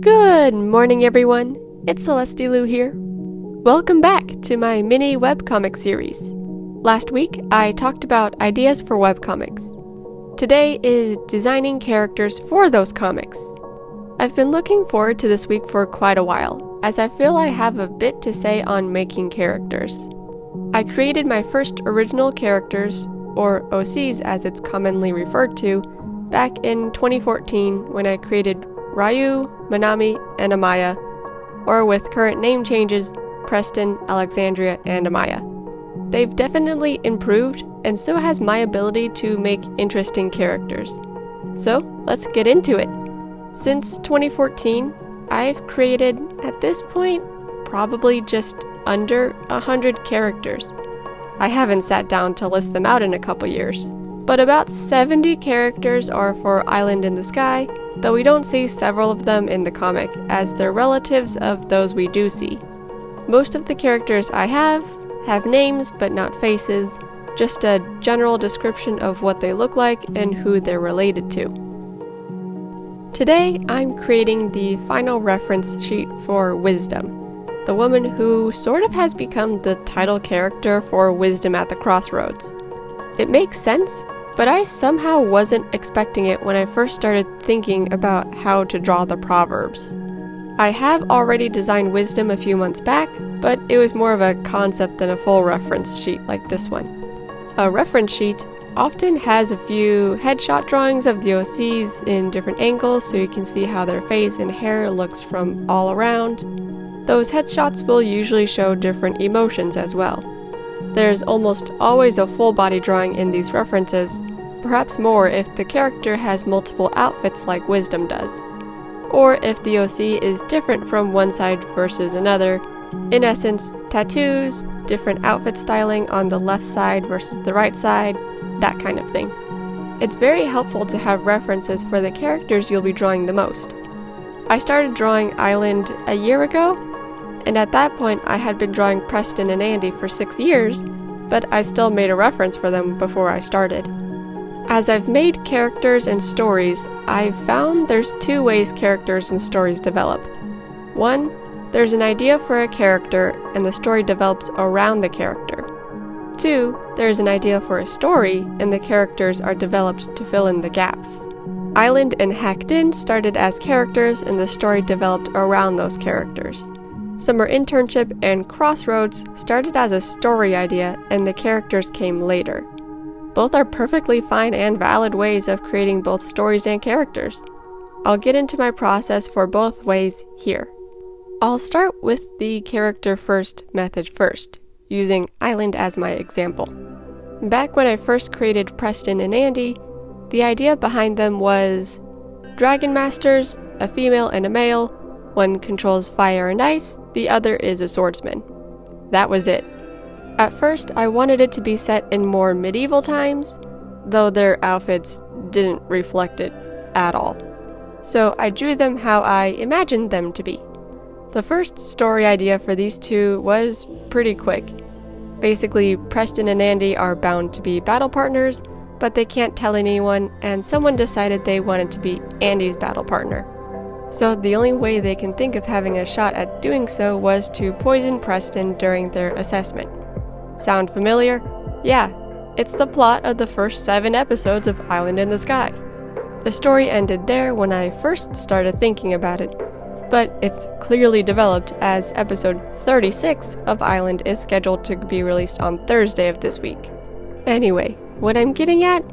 Good morning, everyone. It's Celestie-Lou here. Welcome back to my mini webcomic series. Last week, I talked about ideas for webcomics. Today is designing characters for those comics. I've been looking forward to this week for quite a while, as I feel I have a bit to say on making characters. I created my first original characters, or OCs as it's commonly referred to, back in 2014 when I created Ryu, Manami, and Amaya, or with current name changes, Preston, Alexandria, and Amaya. They've definitely improved, and so has my ability to make interesting characters. So, let's get into it. Since 2014, I've created, at this point, probably just under 100 characters. I haven't sat down to list them out in a couple years. But about 70 characters are for Island in the Sky, though we don't see several of them in the comic, as they're relatives of those we do see. Most of the characters I have names but not faces, just a general description of what they look like and who they're related to. Today, I'm creating the final reference sheet for Wisdom, the woman who sort of has become the title character for Wisdom at the Crossroads. It makes sense, but I somehow wasn't expecting it when I first started thinking about how to draw the proverbs. I have already designed Wisdom a few months back, but it was more of a concept than a full reference sheet like this one. A reference sheet often has a few headshot drawings of the OCs in different angles so you can see how their face and hair looks from all around. Those headshots will usually show different emotions as well. There's almost always a full body drawing in these references, perhaps more if the character has multiple outfits like Wisdom does, or if the OC is different from one side versus another. In essence, tattoos, different outfit styling on the left side versus the right side, that kind of thing. It's very helpful to have references for the characters you'll be drawing the most. I started drawing Island a year ago, and at that point I had been drawing Preston and Andy for 6 years, but I still made a reference for them before I started. As I've made characters and stories, I've found there's 2 ways characters and stories develop. 1, there's an idea for a character and the story develops around the character. 2, there's an idea for a story and the characters are developed to fill in the gaps. Island and Hacked In started as characters and the story developed around those characters. Summer Internship and Crossroads started as a story idea and the characters came later. Both are perfectly fine and valid ways of creating both stories and characters. I'll get into my process for both ways here. I'll start with the character first method first, using Island as my example. Back when I first created Preston and Andy, the idea behind them was Dragon Masters, a female and a male. One controls fire and ice, the other is a swordsman. That was it. At first, I wanted it to be set in more medieval times, though their outfits didn't reflect it at all. So I drew them how I imagined them to be. The first story idea for these 2 was pretty quick. Basically, Preston and Andy are bound to be battle partners, but they can't tell anyone, and someone decided they wanted to be Andy's battle partner. So the only way they can think of having a shot at doing so was to poison Preston during their assessment. Sound familiar? Yeah, it's the plot of the first 7 episodes of Island in the Sky. The story ended there when I first started thinking about it, but it's clearly developed as episode 36 of Island is scheduled to be released on Thursday of this week. Anyway, what I'm getting at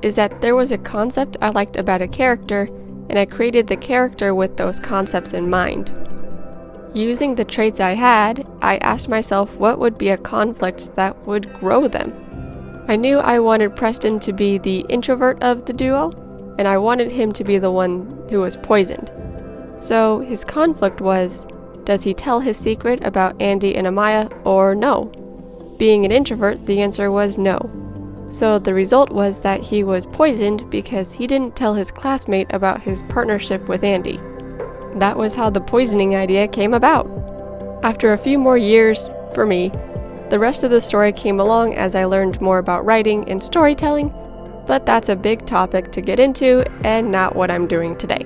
is that there was a concept I liked about a character, and I created the character with those concepts in mind. Using the traits I had, I asked myself what would be a conflict that would grow them. I knew I wanted Preston to be the introvert of the duo, and I wanted him to be the one who was poisoned. So his conflict was, does he tell his secret about Andy and Amaya or no? Being an introvert, the answer was no. So the result was that he was poisoned because he didn't tell his classmate about his partnership with Andy. That was how the poisoning idea came about. After a few more years, for me, the rest of the story came along as I learned more about writing and storytelling, but that's a big topic to get into and not what I'm doing today.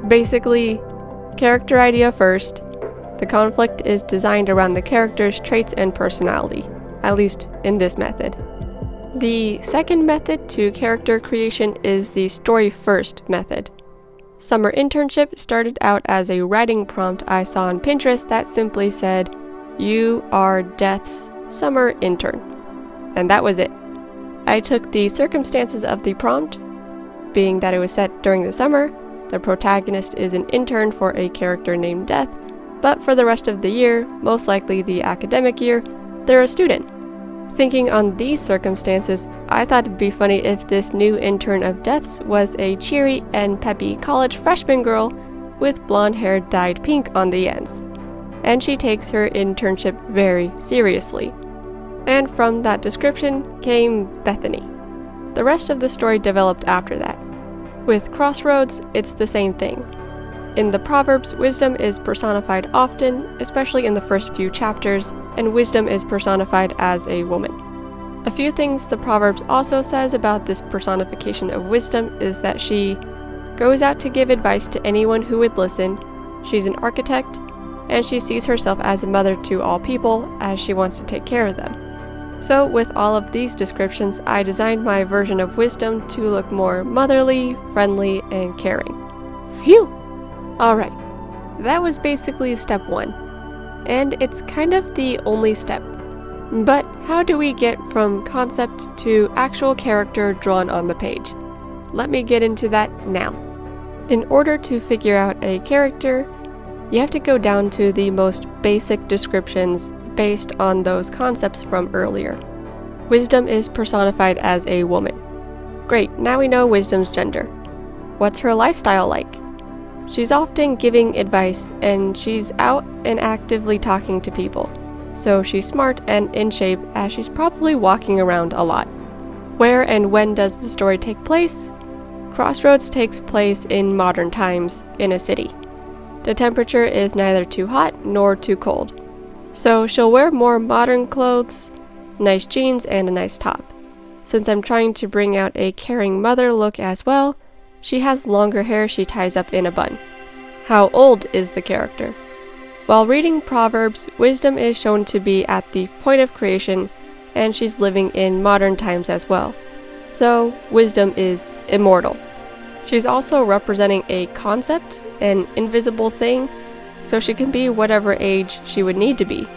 Basically, Character idea first. The conflict is designed around the character's traits and personality, at least in this method. The second method to character creation is the story first method. Summer internship started out as a writing prompt I saw on Pinterest that simply said, "You are Death's summer intern." And that was it. I took the circumstances of the prompt, being that it was set during the summer, the protagonist is an intern for a character named Death, but for the rest of the year, most likely the academic year, they're a student. Thinking on these circumstances, I thought it'd be funny if this new intern of Death's was a cheery and peppy college freshman girl with blonde hair dyed pink on the ends. And she takes her internship very seriously. And from that description came Bethany. The rest of the story developed after that. With Crossroads, it's the same thing. In the Proverbs, wisdom is personified often, especially in the first few chapters, and wisdom is personified as a woman. A few things the Proverbs also says about this personification of wisdom is that she goes out to give advice to anyone who would listen, she's an architect, and she sees herself as a mother to all people as she wants to take care of them. So with all of these descriptions, I designed my version of wisdom to look more motherly, friendly, and caring. Phew! Alright, that was basically step 1, and it's kind of the only step. But how do we get from concept to actual character drawn on the page? Let me get into that now. In order to figure out a character, you have to go down to the most basic descriptions based on those concepts from earlier. Wisdom is personified as a woman. Great, now we know Wisdom's gender. What's her lifestyle like? She's often giving advice, and she's out and actively talking to people. So she's smart and in shape, as she's probably walking around a lot. Where and when does the story take place? Crossroads takes place in modern times, in a city. The temperature is neither too hot nor too cold. So she'll wear more modern clothes, nice jeans, and a nice top. Since I'm trying to bring out a caring mother look as well, she has longer hair she ties up in a bun. How old is the character? While reading Proverbs, wisdom is shown to be at the point of creation, and she's living in modern times as well. So, wisdom is immortal. She's also representing a concept, an invisible thing, so she can be whatever age she would need to be.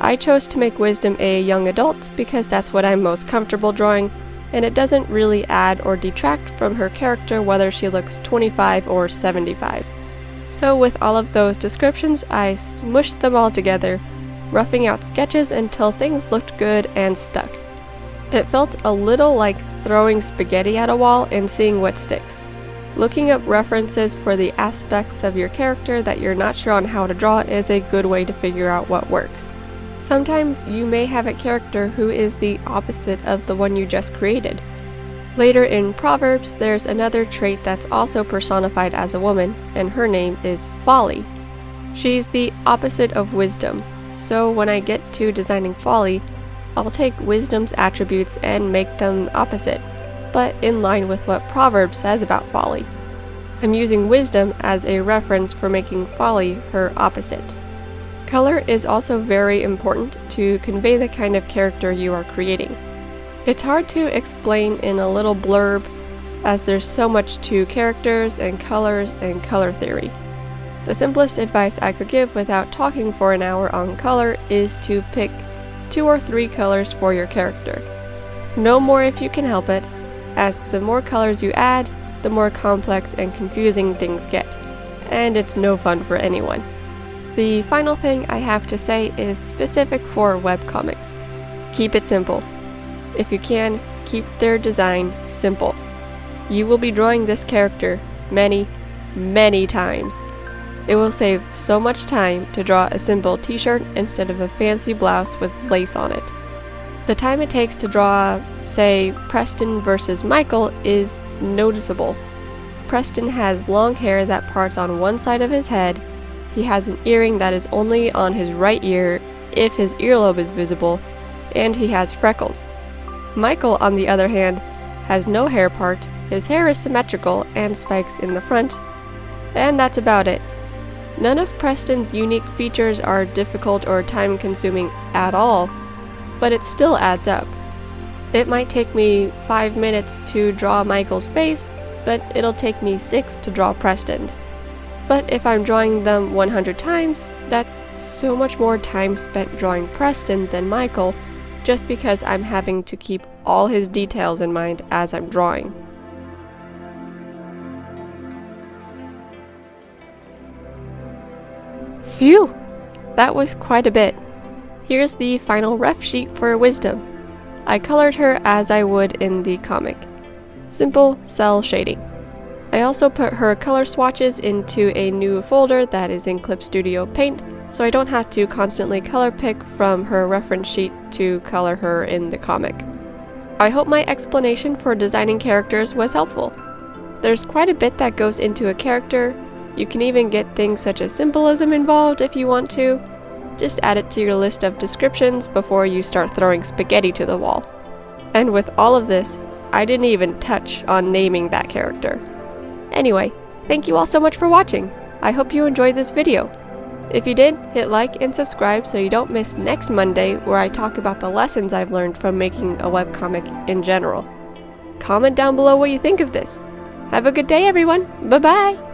I chose to make wisdom a young adult because that's what I'm most comfortable drawing, and it doesn't really add or detract from her character whether she looks 25 or 75. So with all of those descriptions, I smushed them all together, roughing out sketches until things looked good and stuck. It felt a little like throwing spaghetti at a wall and seeing what sticks. Looking up references for the aspects of your character that you're not sure on how to draw is a good way to figure out what works. Sometimes you may have a character who is the opposite of the one you just created. Later in Proverbs, there's another trait that's also personified as a woman, and her name is Folly. She's the opposite of wisdom, so when I get to designing Folly, I'll take wisdom's attributes and make them opposite, but in line with what Proverbs says about Folly. I'm using wisdom as a reference for making Folly her opposite. Color is also very important to convey the kind of character you are creating. It's hard to explain in a little blurb, as there's so much to characters and color theory. The simplest advice I could give without talking for an hour on color is to pick 2 or 3 colors for your character. No more if you can help it, as the more colors you add, the more complex and confusing things get, and it's no fun for anyone. The final thing I have to say is specific for webcomics. Keep it simple. If you can, keep their design simple. You will be drawing this character many, many times. It will save so much time to draw a simple t-shirt instead of a fancy blouse with lace on it. The time it takes to draw, say, Preston versus Michael is noticeable. Preston has long hair that parts on one side of his head. He has an earring that is only on his right ear if his earlobe is visible, and he has freckles. Michael, on the other hand, has no hair part, his hair is symmetrical and spikes in the front, and that's about it. None of Preston's unique features are difficult or time-consuming at all, but it still adds up. It might take me 5 minutes to draw Michael's face, but it'll take me 6 to draw Preston's. But if I'm drawing them 100 times, that's so much more time spent drawing Preston than Michael, just because I'm having to keep all his details in mind as I'm drawing. Phew! That was quite a bit. Here's the final ref sheet for Wisdom. I colored her as I would in the comic. Simple cell shading. I also put her color swatches into a new folder that is in Clip Studio Paint, so I don't have to constantly color pick from her reference sheet to color her in the comic. I hope my explanation for designing characters was helpful. There's quite a bit that goes into a character. You can even get things such as symbolism involved if you want to. Just add it to your list of descriptions before you start throwing spaghetti to the wall. And with all of this, I didn't even touch on naming that character. Anyway, thank you all so much for watching. I hope you enjoyed this video. If you did, hit like and subscribe so you don't miss next Monday where I talk about the lessons I've learned from making a webcomic in general. Comment down below what you think of this. Have a good day, everyone. Bye-bye!